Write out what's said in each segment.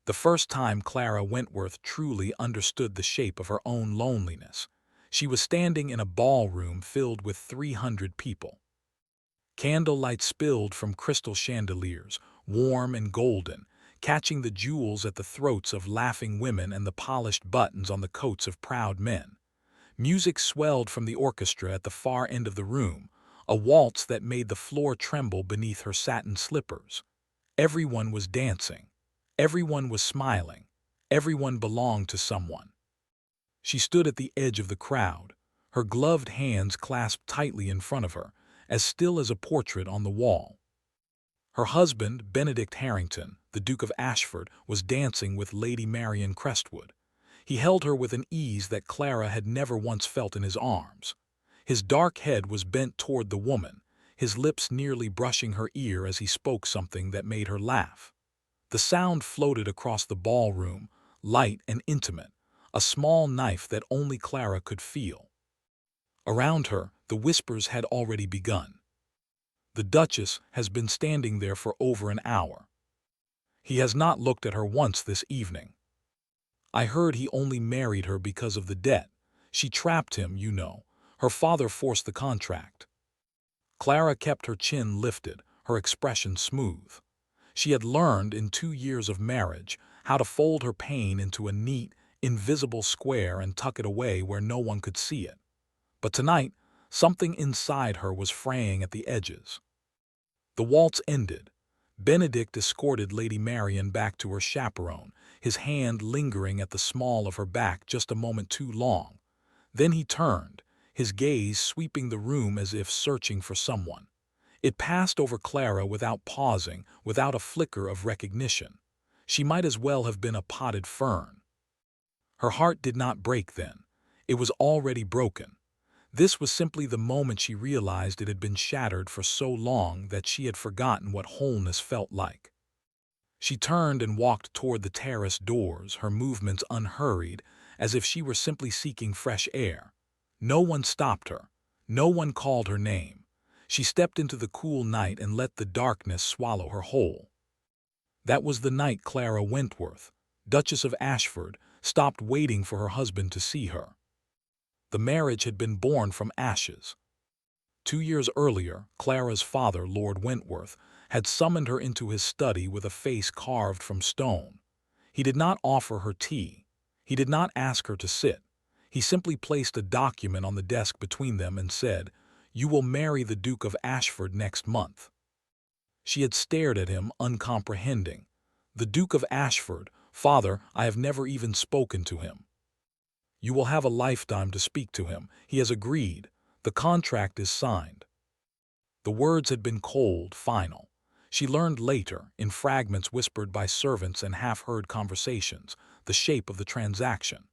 The first time Clara Wentworth truly understood the shape of her own loneliness. She was standing in a ballroom filled with 300 people. Candlelight spilled from crystal chandeliers, warm and golden, catching the jewels at the throats of laughing women and the polished buttons on the coats of proud men. Music swelled from the orchestra at the far end of the room, a waltz that made the floor tremble beneath her satin slippers. Everyone was dancing. Everyone was smiling. Everyone belonged to someone. She stood at the edge of the crowd, her gloved hands clasped tightly in front of her, as still as a portrait on the wall. Her husband, Benedict Harrington, the Duke of Ashford, was dancing with Lady Marian Crestwood. He held her with an ease that Clara had never once felt in his arms. His dark head was bent toward the woman, his lips nearly brushing her ear as he spoke something that made her laugh. The sound floated across the ballroom, light and intimate, a small knife that only Clara could feel. Around her, the whispers had already begun. The Duchess has been standing there for over an hour. He has not looked at her once this evening. I heard he only married her because of the debt. She trapped him, you know. Her father forced the contract. Clara kept her chin lifted, her expression smooth. She had learned in 2 years of marriage how to fold her pain into a neat, invisible square and tuck it away where no one could see it. But tonight, something inside her was fraying at the edges. The waltz ended. Benedict escorted Lady Marian back to her chaperone, his hand lingering at the small of her back just a moment too long. Then he turned, his gaze sweeping the room as if searching for someone. It passed over Clara without pausing, without a flicker of recognition. She might as well have been a potted fern. Her heart did not break then. It was already broken. This was simply the moment she realized it had been shattered for so long that she had forgotten what wholeness felt like. She turned and walked toward the terrace doors, her movements unhurried, as if she were simply seeking fresh air. No one stopped her. No one called her name. She stepped into the cool night and let the darkness swallow her whole. That was the night Clara Wentworth, Duchess of Ashford, stopped waiting for her husband to see her. The marriage had been born from ashes. 2 years earlier, Clara's father, Lord Wentworth, had summoned her into his study with a face carved from stone. He did not offer her tea. He did not ask her to sit. He simply placed a document on the desk between them and said, "You will marry the Duke of Ashford next month." She had stared at him, uncomprehending. "The Duke of Ashford? Father, I have never even spoken to him." "You will have a lifetime to speak to him. He has agreed. The contract is signed." The words had been cold, final. She learned later, in fragments whispered by servants and half-heard conversations, the shape of the transaction.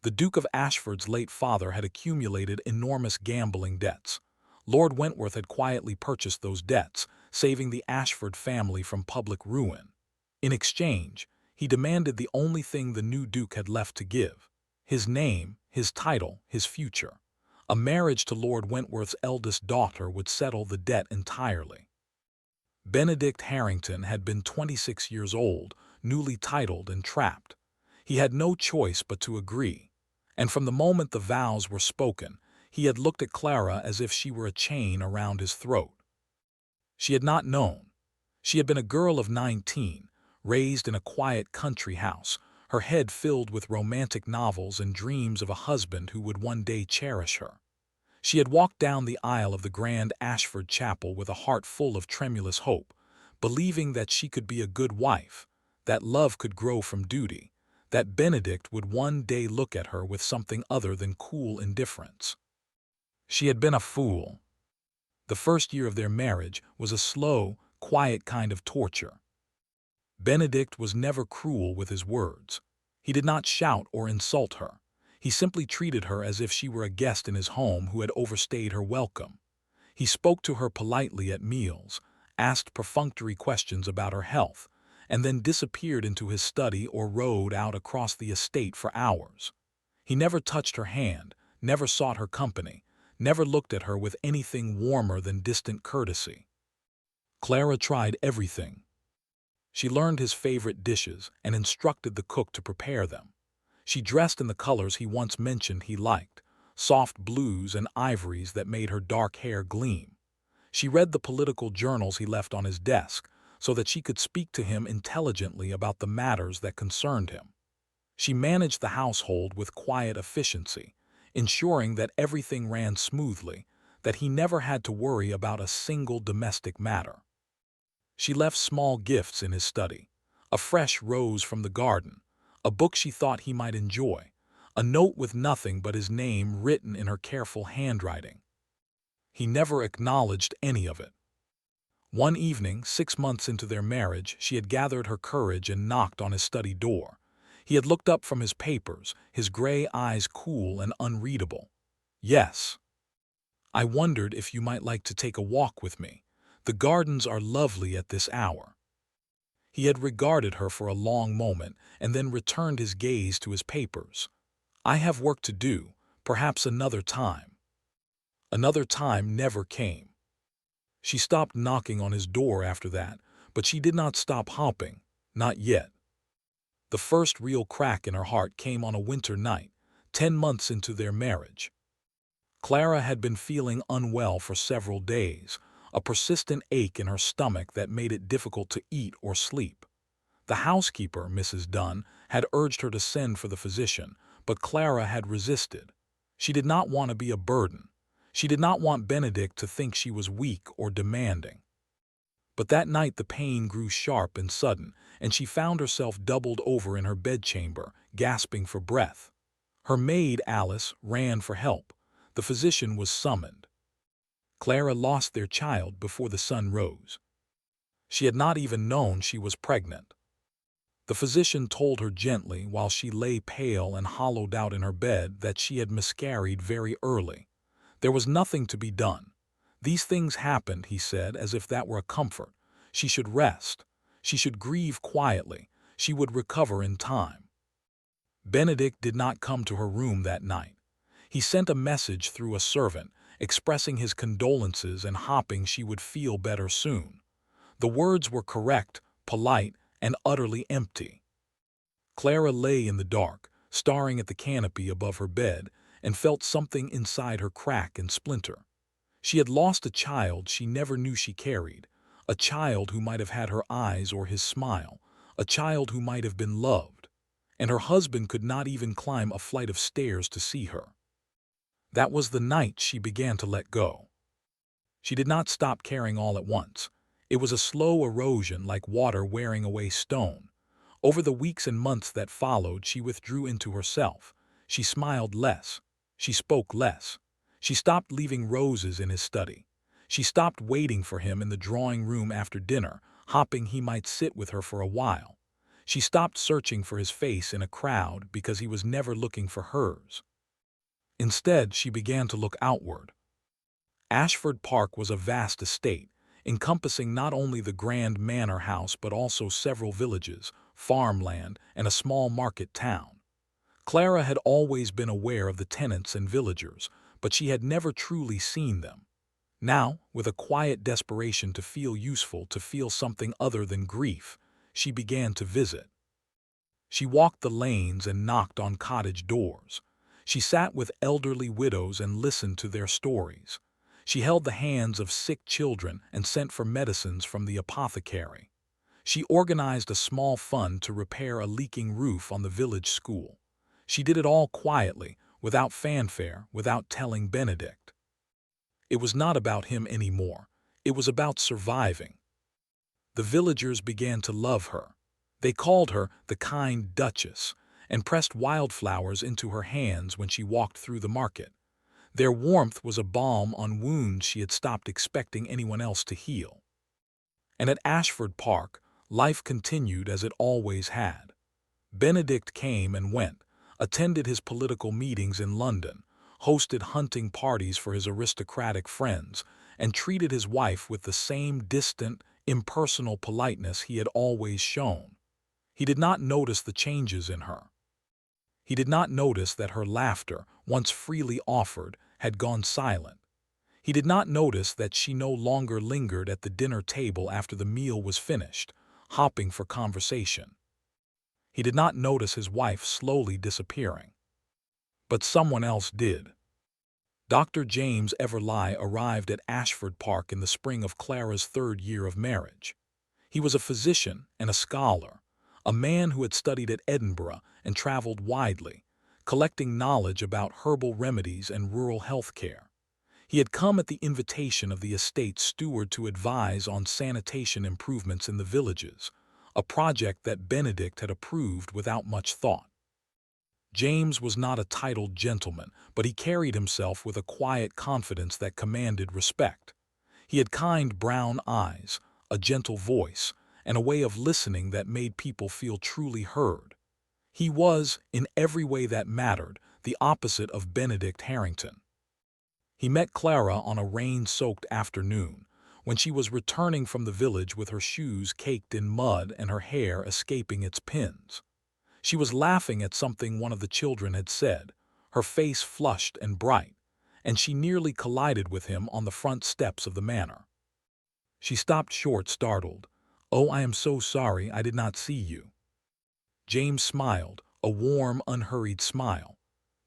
The Duke of Ashford's late father had accumulated enormous gambling debts. Lord Wentworth had quietly purchased those debts, saving the Ashford family from public ruin. In exchange, he demanded the only thing the new Duke had left to give: his name, his title, his future. A marriage to Lord Wentworth's eldest daughter would settle the debt entirely. Benedict Harrington had been 26 years old, newly titled and trapped. He had no choice but to agree. And from the moment the vows were spoken, he had looked at Clara as if she were a chain around his throat. She had not known. She had been a girl of 19, raised in a quiet country house, her head filled with romantic novels and dreams of a husband who would one day cherish her. She had walked down the aisle of the grand Ashford Chapel with a heart full of tremulous hope, believing that she could be a good wife, that love could grow from duty, that Benedict would one day look at her with something other than cool indifference. She had been a fool. The first year of their marriage was a slow, quiet kind of torture. Benedict was never cruel with his words. He did not shout or insult her. He simply treated her as if she were a guest in his home who had overstayed her welcome. He spoke to her politely at meals, asked perfunctory questions about her health, and then disappeared into his study or rode out across the estate for hours. He never touched her hand, never sought her company, never looked at her with anything warmer than distant courtesy. Clara tried everything. She learned his favorite dishes and instructed the cook to prepare them. She dressed in the colors he once mentioned he liked, soft blues and ivories that made her dark hair gleam. She read the political journals he left on his desk so that she could speak to him intelligently about the matters that concerned him. She managed the household with quiet efficiency, ensuring that everything ran smoothly, that he never had to worry about a single domestic matter. She left small gifts in his study, a fresh rose from the garden, a book she thought he might enjoy, a note with nothing but his name written in her careful handwriting. He never acknowledged any of it. One evening, 6 months into their marriage, she had gathered her courage and knocked on his study door. He had looked up from his papers, his gray eyes cool and unreadable. "Yes. I wondered if you might like to take a walk with me. The gardens are lovely at this hour." He had regarded her for a long moment and then returned his gaze to his papers. "I have work to do, perhaps another time." Another time never came. She stopped knocking on his door after that, but she did not stop hoping, not yet. The first real crack in her heart came on a winter night, 10 months into their marriage. Clara had been feeling unwell for several days, a persistent ache in her stomach that made it difficult to eat or sleep. The housekeeper, Mrs. Dunn, had urged her to send for the physician, but Clara had resisted. She did not want to be a burden. She did not want Benedict to think she was weak or demanding. But that night the pain grew sharp and sudden, and she found herself doubled over in her bedchamber, gasping for breath. Her maid, Alice, ran for help. The physician was summoned. Clara lost their child before the sun rose. She had not even known she was pregnant. The physician told her gently while she lay pale and hollowed out in her bed that she had miscarried very early. There was nothing to be done. These things happened, he said, as if that were a comfort. She should rest. She should grieve quietly. She would recover in time. Benedict did not come to her room that night. He sent a message through a servant, expressing his condolences and hoping she would feel better soon. The words were correct, polite, and utterly empty. Clara lay in the dark, staring at the canopy above her bed, and felt something inside her crack and splinter. She had lost a child she never knew she carried, a child who might have had her eyes or his smile, a child who might have been loved, and her husband could not even climb a flight of stairs to see her. That was the night she began to let go. She did not stop caring all at once. It was a slow erosion like water wearing away stone. Over the weeks and months that followed, she withdrew into herself. She smiled less. She spoke less. She stopped leaving roses in his study. She stopped waiting for him in the drawing room after dinner, hoping he might sit with her for a while. She stopped searching for his face in a crowd because he was never looking for hers. Instead, she began to look outward. Ashford Park was a vast estate, encompassing not only the grand manor house but also several villages, farmland, and a small market town. Clara had always been aware of the tenants and villagers, but she had never truly seen them. Now, with a quiet desperation to feel useful, to feel something other than grief, she began to visit. She walked the lanes and knocked on cottage doors. She sat with elderly widows and listened to their stories. She held the hands of sick children and sent for medicines from the apothecary. She organized a small fund to repair a leaking roof on the village school. She did it all quietly, without fanfare, without telling Benedict. It was not about him anymore. It was about surviving. The villagers began to love her. They called her the kind Duchess and pressed wildflowers into her hands when she walked through the market. Their warmth was a balm on wounds she had stopped expecting anyone else to heal. And at Ashford Park, life continued as it always had. Benedict came and went, attended his political meetings in London, hosted hunting parties for his aristocratic friends, and treated his wife with the same distant, impersonal politeness he had always shown. He did not notice the changes in her. He did not notice that her laughter, once freely offered, had gone silent. He did not notice that she no longer lingered at the dinner table after the meal was finished, hopping for conversation. He did not notice his wife slowly disappearing. But someone else did. Dr. James Everly arrived at Ashford Park in the spring of Clara's third year of marriage. He was a physician and a scholar, a man who had studied at Edinburgh and traveled widely, collecting knowledge about herbal remedies and rural health care. He had come at the invitation of the estate steward to advise on sanitation improvements in the villages, a project that Benedict had approved without much thought. James was not a titled gentleman, but he carried himself with a quiet confidence that commanded respect. He had kind brown eyes, a gentle voice, and a way of listening that made people feel truly heard. He was, in every way that mattered, the opposite of Benedict Harrington. He met Clara on a rain-soaked afternoon, when she was returning from the village with her shoes caked in mud and her hair escaping its pins. She was laughing at something one of the children had said, her face flushed and bright, and she nearly collided with him on the front steps of the manor. She stopped short, startled. "Oh, I am so sorry, I did not see you." James smiled, a warm, unhurried smile.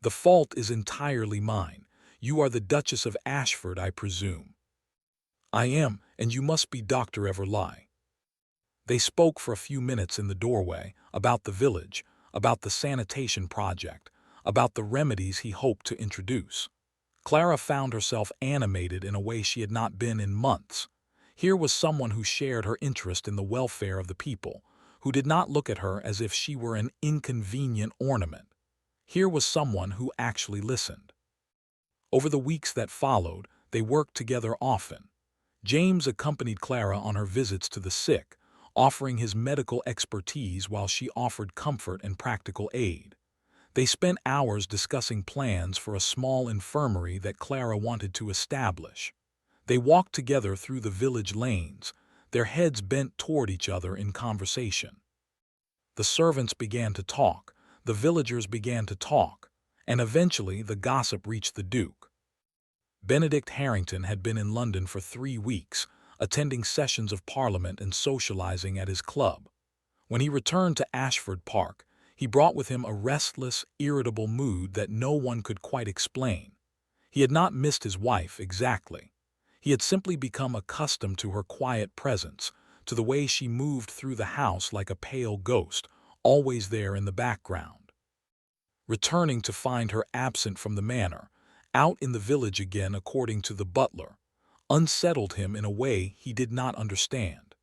"The fault is entirely mine. You are the Duchess of Ashford, I presume." "I am, and you must be Dr. Everly." They spoke for a few minutes in the doorway, about the village, about the sanitation project, about the remedies he hoped to introduce. Clara found herself animated in a way she had not been in months. Here was someone who shared her interest in the welfare of the people, who did not look at her as if she were an inconvenient ornament. Here was someone who actually listened. Over the weeks that followed, they worked together often. James accompanied Clara on her visits to the sick, offering his medical expertise while she offered comfort and practical aid. They spent hours discussing plans for a small infirmary that Clara wanted to establish. They walked together through the village lanes, their heads bent toward each other in conversation. The servants began to talk, the villagers began to talk, and eventually the gossip reached the Duke. Benedict Harrington had been in London for 3 weeks, attending sessions of Parliament and socializing at his club. When he returned to Ashford Park, he brought with him a restless, irritable mood that no one could quite explain. He had not missed his wife exactly. He had simply become accustomed to her quiet presence, to the way she moved through the house like a pale ghost, always there in the background. Returning to find her absent from the manor, out in the village again according to the butler, unsettled him in a way he did not understand.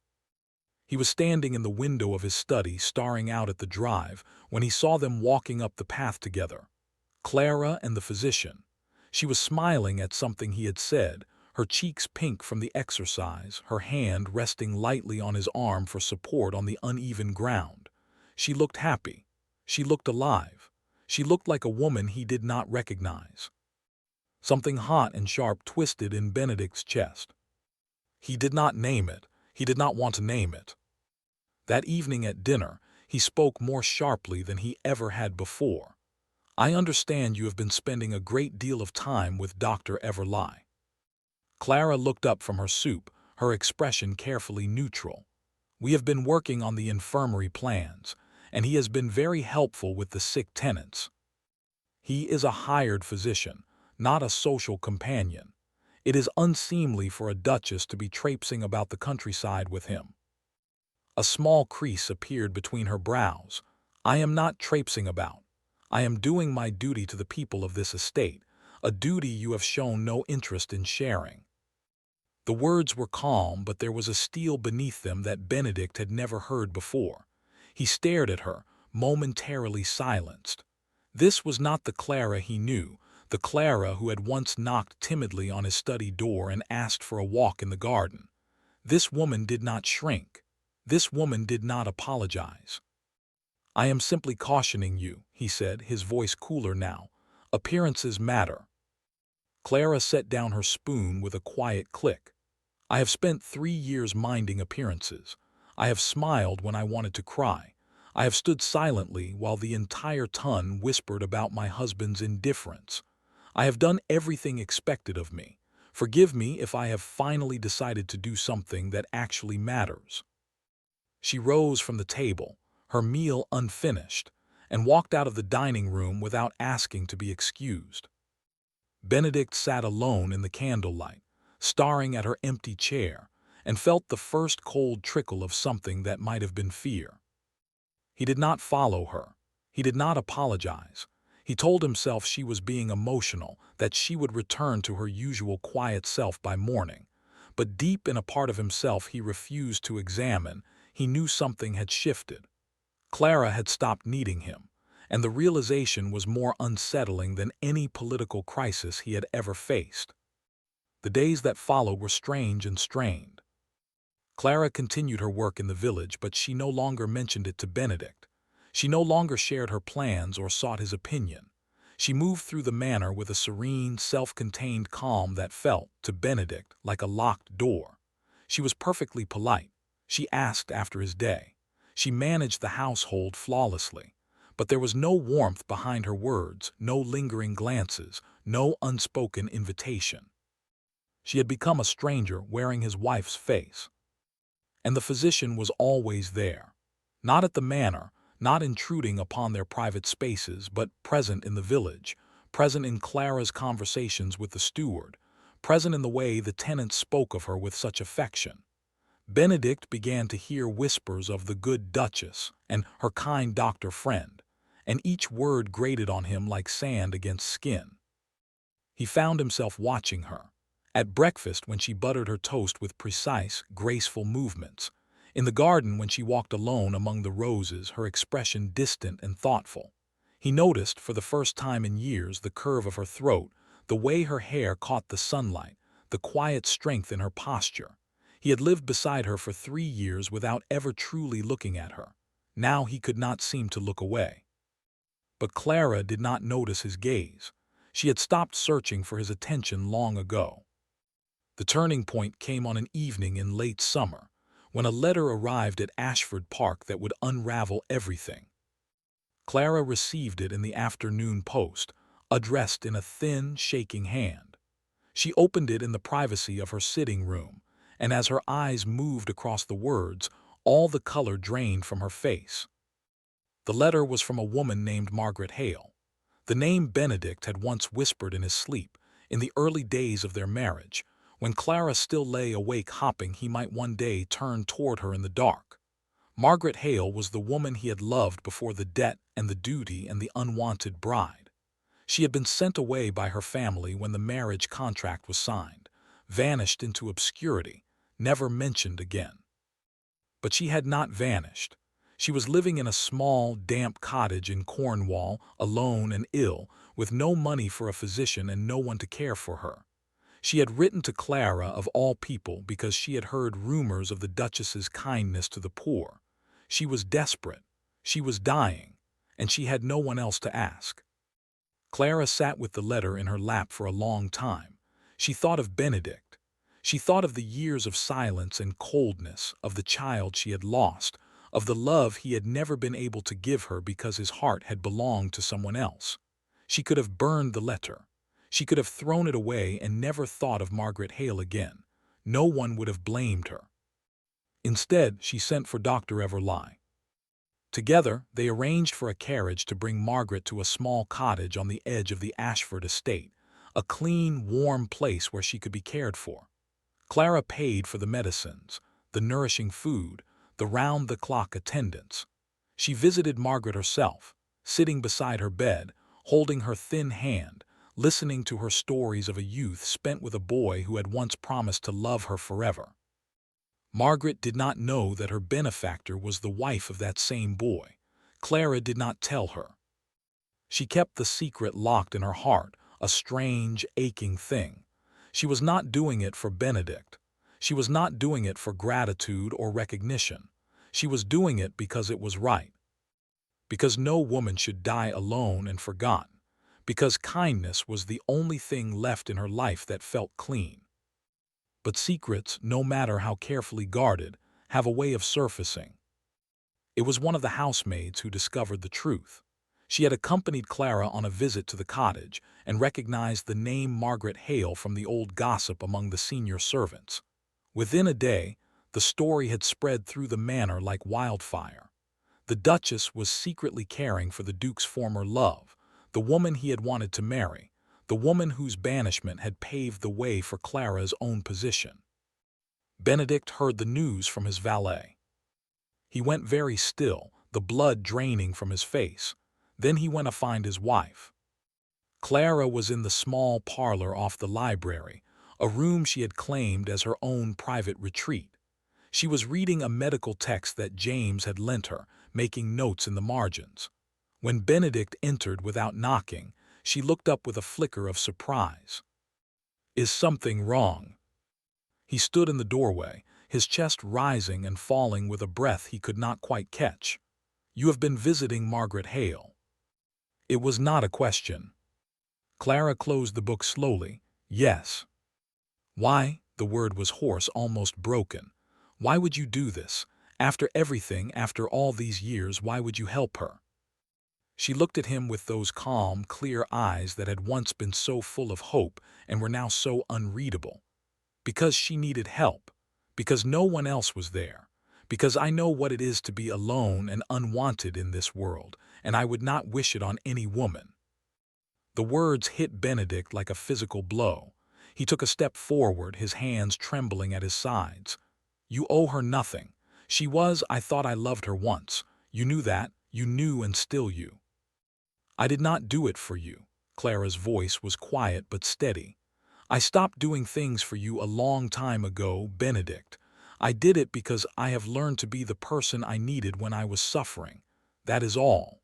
He was standing in the window of his study staring out at the drive when he saw them walking up the path together, Clara and the physician. She was smiling at something he had said, her cheeks pink from the exercise, her hand resting lightly on his arm for support on the uneven ground. She looked happy. She looked alive. She looked like a woman he did not recognize. Something hot and sharp twisted in Benedict's chest. He did not name it. He did not want to name it. That evening at dinner, he spoke more sharply than he ever had before. "I understand you have been spending a great deal of time with Dr. Everly." Clara looked up from her soup, her expression carefully neutral. "We have been working on the infirmary plans, and he has been very helpful with the sick tenants. He is a hired physician, not a social companion. It is unseemly for a duchess to be traipsing about the countryside with him." A small crease appeared between her brows. "I am not traipsing about. I am doing my duty to the people of this estate, a duty you have shown no interest in sharing." The words were calm, but there was a steel beneath them that Benedict had never heard before. He stared at her, momentarily silenced. This was not the Clara he knew, the Clara who had once knocked timidly on his study door and asked for a walk in the garden. This woman did not shrink. This woman did not apologize. "I am simply cautioning you," he said, his voice cooler now. "Appearances matter." Clara set down her spoon with a quiet click. "I have spent 3 years minding appearances. I have smiled when I wanted to cry. I have stood silently while the entire ton whispered about my husband's indifference. I have done everything expected of me. Forgive me if I have finally decided to do something that actually matters." She rose from the table, her meal unfinished, and walked out of the dining room without asking to be excused. Benedict sat alone in the candlelight, staring at her empty chair, and felt the first cold trickle of something that might have been fear. He did not follow her. He did not apologize. He told himself she was being emotional, that she would return to her usual quiet self by morning. But deep in a part of himself he refused to examine. He knew something had shifted. Clara had stopped needing him, and the realization was more unsettling than any political crisis he had ever faced. The days that followed were strange and strained. Clara continued her work in the village, but she no longer mentioned it to Benedict. She no longer shared her plans or sought his opinion. She moved through the manor with a serene, self-contained calm that felt, to Benedict, like a locked door. She was perfectly polite. She asked after his day. She managed the household flawlessly. But there was no warmth behind her words, no lingering glances, no unspoken invitation. She had become a stranger wearing his wife's face. And the physician was always there. Not at the manor, not intruding upon their private spaces, but present in the village, present in Clara's conversations with the steward, present in the way the tenants spoke of her with such affection. Benedict began to hear whispers of the good Duchess and her kind doctor friend, and each word grated on him like sand against skin. He found himself watching her. At breakfast when she buttered her toast with precise, graceful movements. In the garden when she walked alone among the roses, her expression distant and thoughtful. He noticed, for the first time in years, the curve of her throat, the way her hair caught the sunlight, the quiet strength in her posture. He had lived beside her for 3 years without ever truly looking at her. Now he could not seem to look away. But Clara did not notice his gaze. She had stopped searching for his attention long ago. The turning point came on an evening in late summer, when a letter arrived at Ashford Park that would unravel everything. Clara received it in the afternoon post, addressed in a thin, shaking hand. She opened it in the privacy of her sitting room, and as her eyes moved across the words, all the color drained from her face. The letter was from a woman named Margaret Hale. The name Benedict had once whispered in his sleep, in the early days of their marriage, when Clara still lay awake hoping he might one day turn toward her in the dark. Margaret Hale was the woman he had loved before the debt and the duty and the unwanted bride. She had been sent away by her family when the marriage contract was signed, vanished into obscurity, never mentioned again. But she had not vanished. She was living in a small, damp cottage in Cornwall, alone and ill, with no money for a physician and no one to care for her. She had written to Clara of all people because she had heard rumors of the Duchess's kindness to the poor. She was desperate, she was dying, and she had no one else to ask. Clara sat with the letter in her lap for a long time. She thought of Benedict. She thought of the years of silence and coldness, of the child she had lost, of the love he had never been able to give her because his heart had belonged to someone else. She could have burned the letter. She could have thrown it away and never thought of Margaret Hale again. No one would have blamed her. Instead, she sent for Dr. Everleigh. Together, they arranged for a carriage to bring Margaret to a small cottage on the edge of the Ashford estate, a clean, warm place where she could be cared for. Clara paid for the medicines, the nourishing food, the round-the-clock attendance. She visited Margaret herself, sitting beside her bed, holding her thin hand, listening to her stories of a youth spent with a boy who had once promised to love her forever. Margaret did not know that her benefactor was the wife of that same boy. Clara did not tell her. She kept the secret locked in her heart, a strange, aching thing. She was not doing it for Benedict. She was not doing it for gratitude or recognition. She was doing it because it was right. Because no woman should die alone and forgotten. Because kindness was the only thing left in her life that felt clean. But secrets, no matter how carefully guarded, have a way of surfacing. It was one of the housemaids who discovered the truth. She had accompanied Clara on a visit to the cottage and recognized the name Margaret Hale from the old gossip among the senior servants. Within a day, The story had spread through the manor like wildfire. The Duchess was secretly caring for the Duke's former love, the woman he had wanted to marry, the woman whose banishment had paved the way for Clara's own position. Benedict heard the news from his valet. He went very still, the blood draining from his face. Then he went to find his wife. Clara was in the small parlor off the library, a room she had claimed as her own private retreat. She was reading a medical text that James had lent her, making notes in the margins. When Benedict entered without knocking, she looked up with a flicker of surprise. "Is something wrong?" He stood in the doorway, his chest rising and falling with a breath he could not quite catch. "You have been visiting Margaret Hale." It was not a question. Clara closed the book slowly. "Yes." "Why?" The word was hoarse, almost broken. "Why would you do this? After everything, after all these years, why would you help her?" She looked at him with those calm, clear eyes that had once been so full of hope and were now so unreadable. "Because she needed help. Because no one else was there. Because I know what it is to be alone and unwanted in this world, and I would not wish it on any woman." The words hit Benedict like a physical blow. He took a step forward, his hands trembling at his sides. "You owe her nothing. I thought I loved her once. You knew that. You knew and still you." "I did not do it for you." Clara's voice was quiet but steady. "I stopped doing things for you a long time ago, Benedict. I did it because I have learned to be the person I needed when I was suffering. That is all."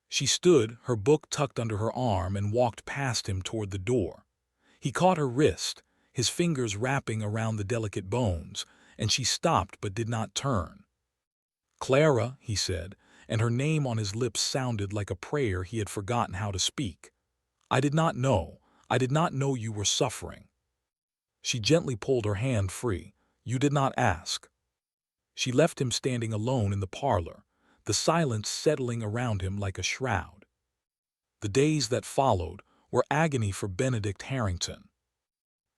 She stood, her book tucked under her arm, and walked past him toward the door. He caught her wrist, his fingers wrapping around the delicate bones, and she stopped but did not turn. "Clara," he said, and her name on his lips sounded like a prayer he had forgotten how to speak. I did not know you were suffering." She gently pulled her hand free. "You did not ask." She left him standing alone in the parlor, the silence settling around him like a shroud. The days that followed were agony for Benedict Harrington.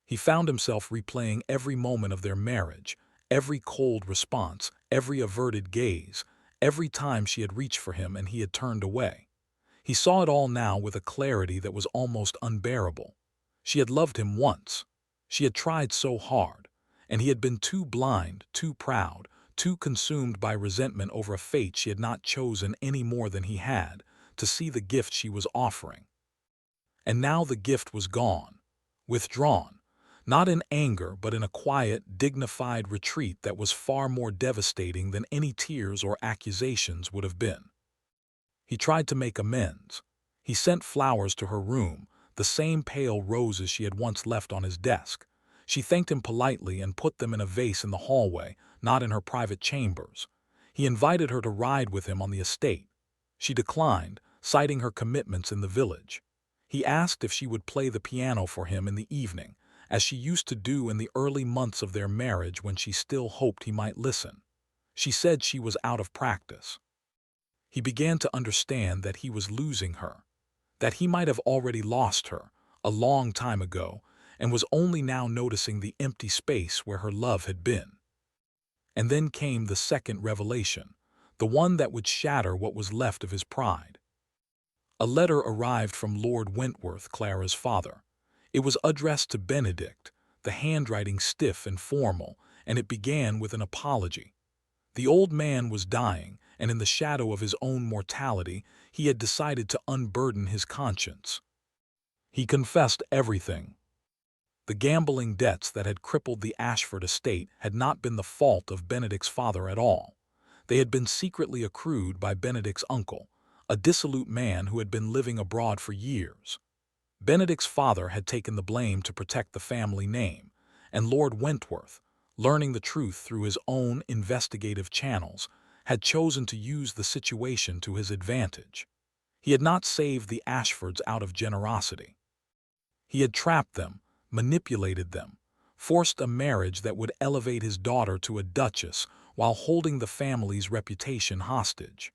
He found himself replaying every moment of their marriage, every cold response, every averted gaze, every time she had reached for him and he had turned away. He saw it all now with a clarity that was almost unbearable. She had loved him once. She had tried so hard, and he had been too blind, too proud, too consumed by resentment over a fate she had not chosen any more than he had, to see the gift she was offering. And now the gift was gone, withdrawn, not in anger but in a quiet, dignified retreat that was far more devastating than any tears or accusations would have been. He tried to make amends. He sent flowers to her room, the same pale roses she had once left on his desk. She thanked him politely and put them in a vase in the hallway, not in her private chambers. He invited her to ride with him on the estate. She declined, citing her commitments in the village. He asked if she would play the piano for him in the evening, as she used to do in the early months of their marriage when she still hoped he might listen. She said she was out of practice. He began to understand that he was losing her, that he might have already lost her a long time ago and was only now noticing the empty space where her love had been. And then came the second revelation, the one that would shatter what was left of his pride. A letter arrived from Lord Wentworth, Clara's father. It was addressed to Benedict, the handwriting stiff and formal, and it began with an apology. The old man was dying, and in the shadow of his own mortality, he had decided to unburden his conscience. He confessed everything. The gambling debts that had crippled the Ashford estate had not been the fault of Benedict's father at all. They had been secretly accrued by Benedict's uncle, a dissolute man who had been living abroad for years. Benedict's father had taken the blame to protect the family name, and Lord Wentworth, learning the truth through his own investigative channels, had chosen to use the situation to his advantage. He had not saved the Ashfords out of generosity. He had trapped them, manipulated them, forced a marriage that would elevate his daughter to a duchess while holding the family's reputation hostage.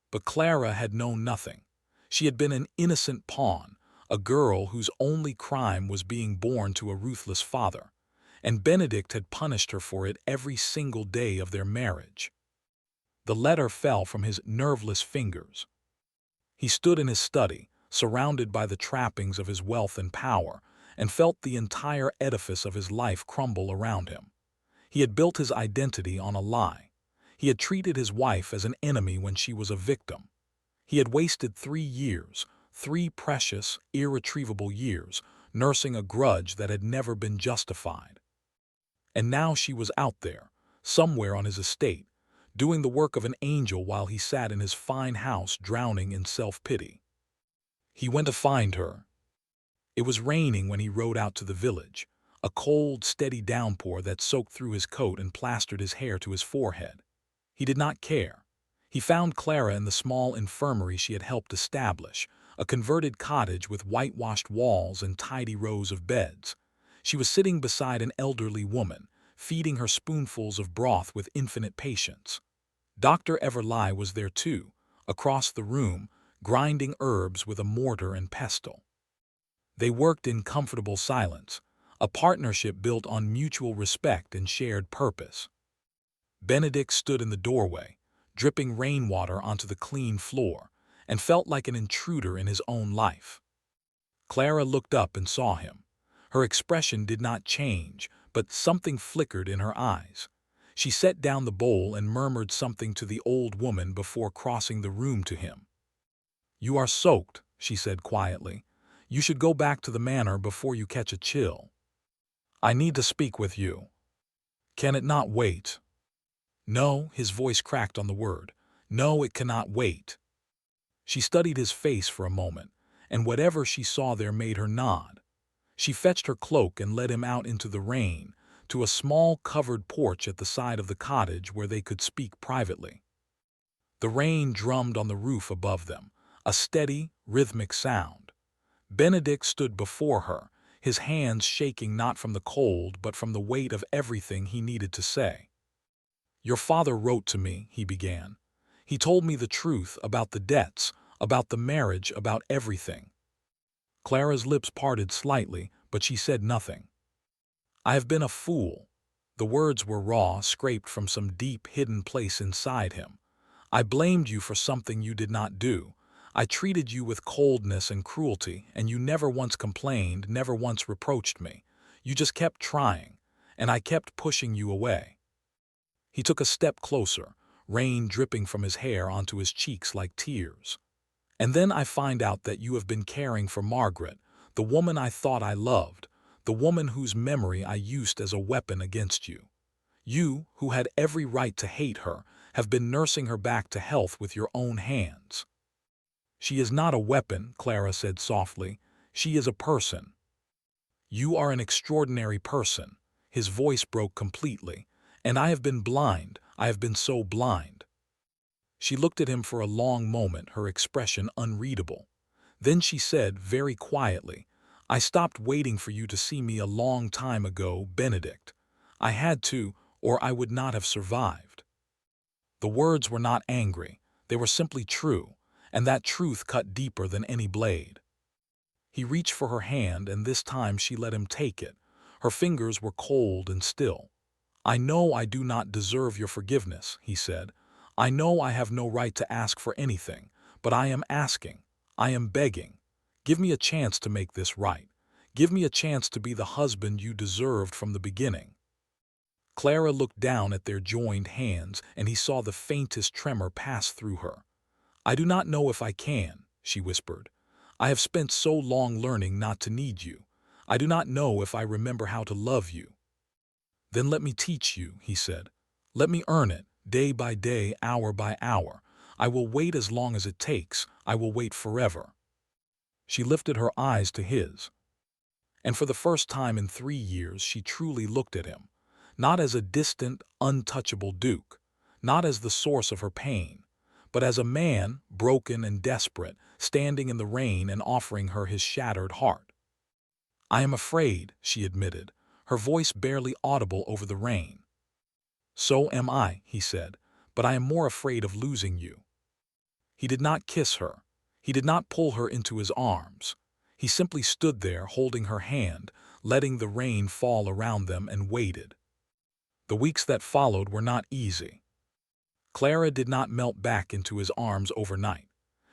But Clara had known nothing. She had been an innocent pawn, a girl whose only crime was being born to a ruthless father. and Benedict had punished her for it every single day of their marriage. The letter fell from his nerveless fingers. He stood in his study, surrounded by the trappings of his wealth and power, and felt the entire edifice of his life crumble around him. He had built his identity on a lie. He had treated his wife as an enemy when she was a victim. He had wasted 3 years, 3 precious, irretrievable years, nursing a grudge that had never been justified. And now she was out there, somewhere on his estate, doing the work of an angel while he sat in his fine house drowning in self-pity. He went to find her. It was raining when he rode out to the village, a cold, steady downpour that soaked through his coat and plastered his hair to his forehead. He did not care. He found Clara in the small infirmary she had helped establish, a converted cottage with whitewashed walls and tidy rows of beds. She was sitting beside an elderly woman, feeding her spoonfuls of broth with infinite patience. Dr. Everly was there too, across the room, grinding herbs with a mortar and pestle. They worked in comfortable silence, a partnership built on mutual respect and shared purpose. Benedict stood in the doorway, dripping rainwater onto the clean floor, and felt like an intruder in his own life. Clara looked up and saw him. Her expression did not change, but something flickered in her eyes. She set down the bowl and murmured something to the old woman before crossing the room to him. "You are soaked," she said quietly. "You should go back to the manor before you catch a chill. I need to speak with you. Can it not wait?" "No," his voice cracked on the word. "No, it cannot wait." She studied his face for a moment, and whatever she saw there made her nod. She fetched her cloak and led him out into the rain, to a small covered porch at the side of the cottage where they could speak privately. The rain drummed on the roof above them, a steady, rhythmic sound. Benedict stood before her, his hands shaking not from the cold but from the weight of everything he needed to say. "Your father wrote to me," he began. "He told me the truth about the debts, about the marriage, about everything." Clara's lips parted slightly, but she said nothing. "I have been a fool." The words were raw, scraped from some deep, hidden place inside him. "I blamed you for something you did not do. I treated you with coldness and cruelty, and you never once complained, never once reproached me. You just kept trying, and I kept pushing you away." He took a step closer, rain dripping from his hair onto his cheeks like tears. "And then I find out that you have been caring for Margaret, the woman I thought I loved, the woman whose memory I used as a weapon against you. You, who had every right to hate her, have been nursing her back to health with your own hands." "She is not a weapon," Clara said softly. "She is a person." "You are an extraordinary person." His voice broke completely. "And I have been blind, I have been so blind." She looked at him for a long moment, her expression unreadable. Then she said, very quietly, "I stopped waiting for you to see me a long time ago, Benedict. I had to, or I would not have survived." The words were not angry, they were simply true, and that truth cut deeper than any blade. He reached for her hand, and this time she let him take it. Her fingers were cold and still. "I know I do not deserve your forgiveness," he said. "I know I have no right to ask for anything, but I am asking. I am begging. Give me a chance to make this right. Give me a chance to be the husband you deserved from the beginning." Clara looked down at their joined hands, and he saw the faintest tremor pass through her. "I do not know if I can," she whispered. "I have spent so long learning not to need you. I do not know if I remember how to love you." "Then let me teach you," he said. "Let me earn it, day by day, hour by hour. I will wait as long as it takes. I will wait forever." She lifted her eyes to his. And for the first time in 3 years she truly looked at him, not as a distant, untouchable duke, not as the source of her pain, but as a man, broken and desperate, standing in the rain and offering her his shattered heart. "I am afraid," she admitted, her voice barely audible over the rain. "So am I," he said, "but I am more afraid of losing you." He did not kiss her. He did not pull her into his arms. He simply stood there holding her hand, letting the rain fall around them, and waited. The weeks that followed were not easy. Clara did not melt back into his arms overnight.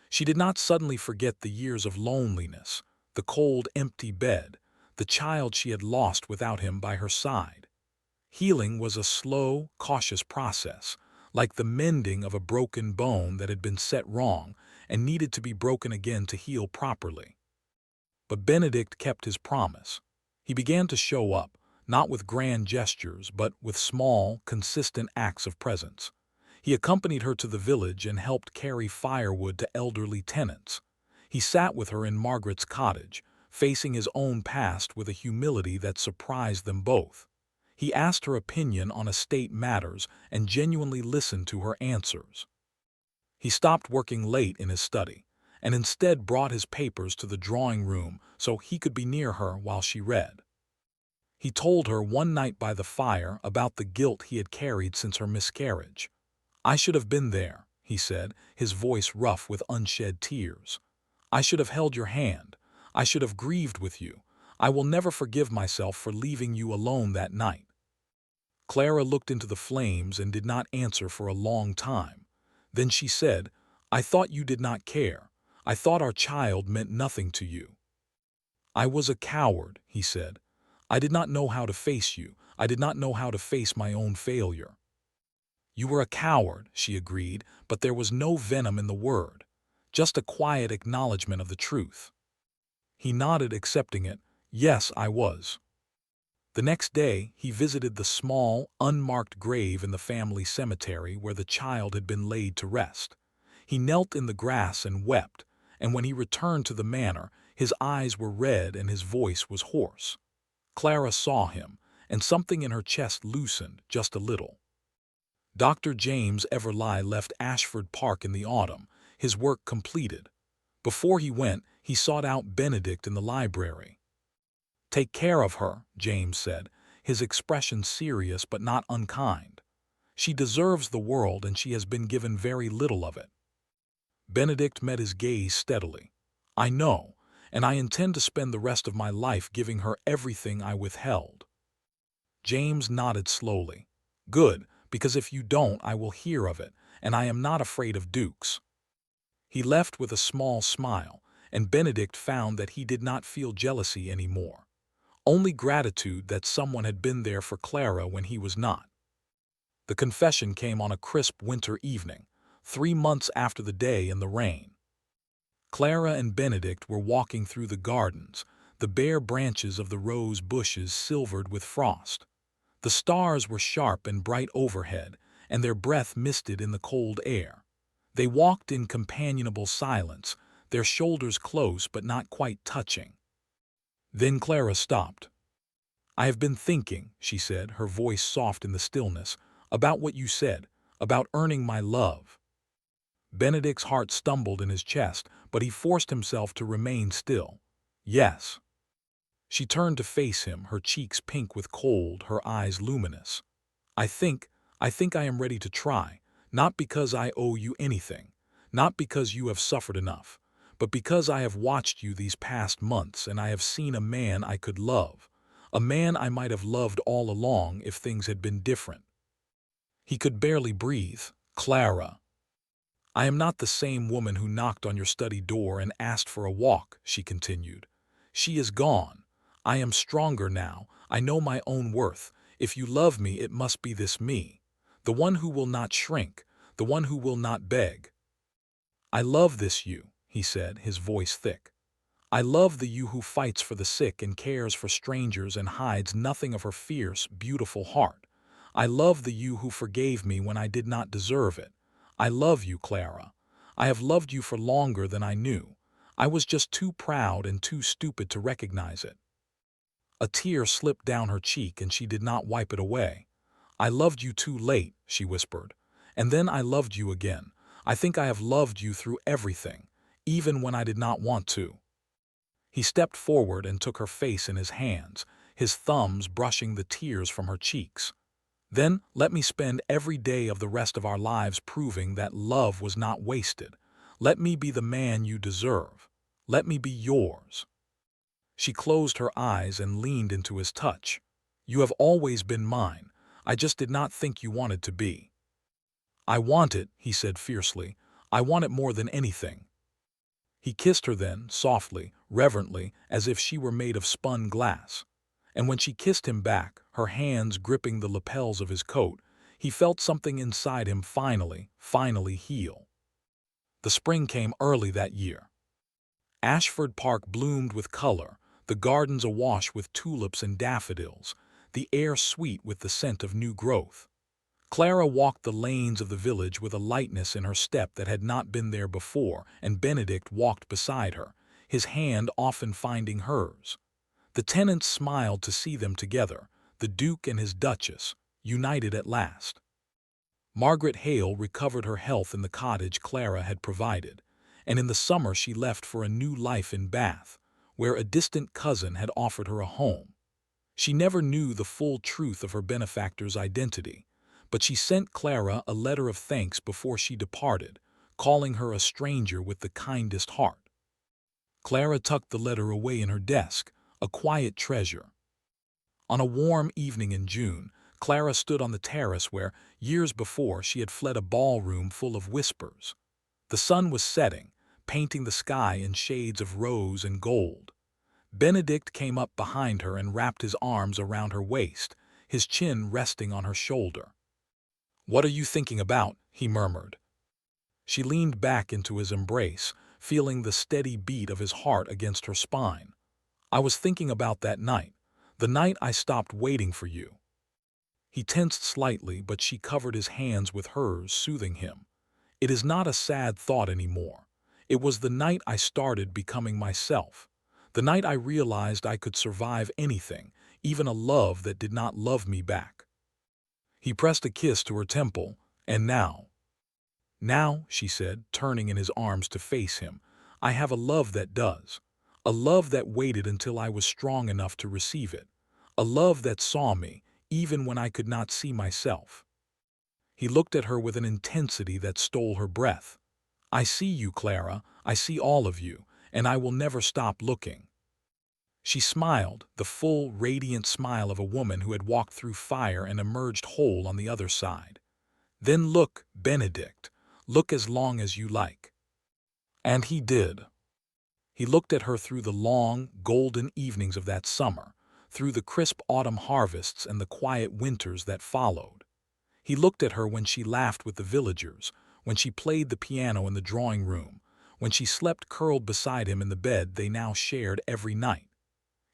She did not suddenly forget the years of loneliness, the cold, empty bed, the child she had lost without him by her side. Healing was a slow, cautious process, like the mending of a broken bone that had been set wrong and needed to be broken again to heal properly. But Benedict kept his promise. He began to show up, not with grand gestures, but with small, consistent acts of presence. He accompanied her to the village and helped carry firewood to elderly tenants. He sat with her in Margaret's cottage, facing his own past with a humility that surprised them both. He asked her opinion on estate matters and genuinely listened to her answers. He stopped working late in his study, and instead brought his papers to the drawing room so he could be near her while she read. He told her one night by the fire about the guilt he had carried since her miscarriage. "I should have been there," he said, his voice rough with unshed tears. "I should have held your hand. I should have grieved with you. I will never forgive myself for leaving you alone that night." Clara looked into the flames and did not answer for a long time. Then she said, "I thought you did not care. I thought our child meant nothing to you." "I was a coward," he said. "I did not know how to face you. I did not know how to face my own failure." "You were a coward," she agreed, but there was no venom in the word, just a quiet acknowledgement of the truth. He nodded, accepting it. "Yes, I was." The next day, he visited the small, unmarked grave in the family cemetery where the child had been laid to rest. He knelt in the grass and wept, and when he returned to the manor, his eyes were red and his voice was hoarse. Clara saw him, and something in her chest loosened just a little. Dr. James Everleigh left Ashford Park in the autumn, his work completed. Before he went, he sought out Benedict in the library. "Take care of her," James said, his expression serious but not unkind. "She deserves the world, and she has been given very little of it." Benedict met his gaze steadily. "I know, and I intend to spend the rest of my life giving her everything I withheld." James nodded slowly. "Good, because if you don't, I will hear of it, and I am not afraid of dukes." He left with a small smile, and Benedict found that he did not feel jealousy anymore. Only gratitude that someone had been there for Clara when he was not. The confession came on a crisp winter evening, 3 months after the day in the rain. Clara and Benedict were walking through the gardens, the bare branches of the rose bushes silvered with frost. The stars were sharp and bright overhead, and their breath misted in the cold air. They walked in companionable silence, their shoulders close but not quite touching. Then Clara stopped. "I have been thinking," she said, her voice soft in the stillness, "about what you said, about earning my love." Benedict's heart stumbled in his chest, but he forced himself to remain still. "Yes." She turned to face him, her cheeks pink with cold, her eyes luminous. I think I am ready to try, not because I owe you anything, not because you have suffered enough, but because I have watched you these past months and I have seen a man I could love, a man I might have loved all along if things had been different." He could barely breathe. "Clara." "I am not the same woman who knocked on your study door and asked for a walk," she continued. "She is gone. I am stronger now. I know my own worth. If you love me, it must be this me, the one who will not shrink, the one who will not beg." "I love this you," he said, his voice thick. "I love the you who fights for the sick and cares for strangers and hides nothing of her fierce, beautiful heart. I love the you who forgave me when I did not deserve it. I love you, Clara. I have loved you for longer than I knew. I was just too proud and too stupid to recognize it." A tear slipped down her cheek and she did not wipe it away. "I loved you too late," she whispered. "And then I loved you again. I think I have loved you through everything, even when I did not want to." He stepped forward and took her face in his hands, his thumbs brushing the tears from her cheeks. "Then let me spend every day of the rest of our lives proving that love was not wasted. Let me be the man you deserve. Let me be yours." She closed her eyes and leaned into his touch. "You have always been mine. I just did not think you wanted to be." "I want it," he said fiercely. "I want it more than anything." He kissed her then, softly, reverently, as if she were made of spun glass. And when she kissed him back, her hands gripping the lapels of his coat, he felt something inside him finally heal. The spring came early that year. Ashford Park bloomed with color, the gardens awash with tulips and daffodils, the air sweet with the scent of new growth. Clara walked the lanes of the village with a lightness in her step that had not been there before, and Benedict walked beside her, his hand often finding hers. The tenants smiled to see them together, the Duke and his Duchess, united at last. Margaret Hale recovered her health in the cottage Clara had provided, and in the summer she left for a new life in Bath, where a distant cousin had offered her a home. She never knew the full truth of her benefactor's identity, but she sent Clara a letter of thanks before she departed, calling her a stranger with the kindest heart. Clara tucked the letter away in her desk, a quiet treasure. On a warm evening in June, Clara stood on the terrace where, years before, she had fled a ballroom full of whispers. The sun was setting, painting the sky in shades of rose and gold. Benedict came up behind her and wrapped his arms around her waist, his chin resting on her shoulder. "What are you thinking about?" he murmured. She leaned back into his embrace, feeling the steady beat of his heart against her spine. "I was thinking about that night, the night I stopped waiting for you." He tensed slightly, but she covered his hands with hers, soothing him. "It is not a sad thought anymore. It was the night I started becoming myself. The night I realized I could survive anything, even a love that did not love me back." He pressed a kiss to her temple. "And now?" "Now," she said, turning in his arms to face him, "I have a love that does. A love that waited until I was strong enough to receive it. A love that saw me, even when I could not see myself." He looked at her with an intensity that stole her breath. "I see you, Clara. I see all of you, and I will never stop looking." She smiled, the full, radiant smile of a woman who had walked through fire and emerged whole on the other side. "Then look, Benedict. Look as long as you like." And he did. He looked at her through the long, golden evenings of that summer, through the crisp autumn harvests and the quiet winters that followed. He looked at her when she laughed with the villagers, when she played the piano in the drawing room, when she slept curled beside him in the bed they now shared every night.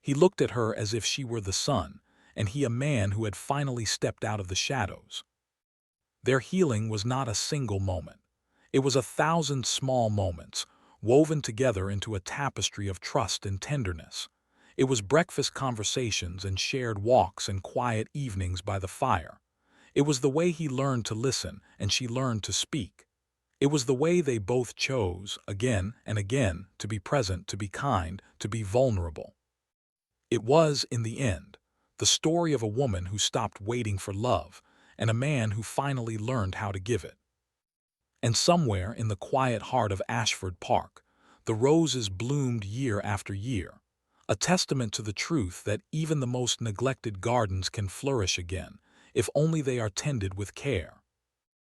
He looked at her as if she were the sun, and he a man who had finally stepped out of the shadows. Their healing was not a single moment. It was 1,000 small moments, woven together into a tapestry of trust and tenderness. It was breakfast conversations and shared walks and quiet evenings by the fire. It was the way he learned to listen and she learned to speak. It was the way they both chose, again and again, to be present, to be kind, to be vulnerable. It was, in the end, the story of a woman who stopped waiting for love and a man who finally learned how to give it. And somewhere in the quiet heart of Ashford Park, the roses bloomed year after year, a testament to the truth that even the most neglected gardens can flourish again, if only they are tended with care.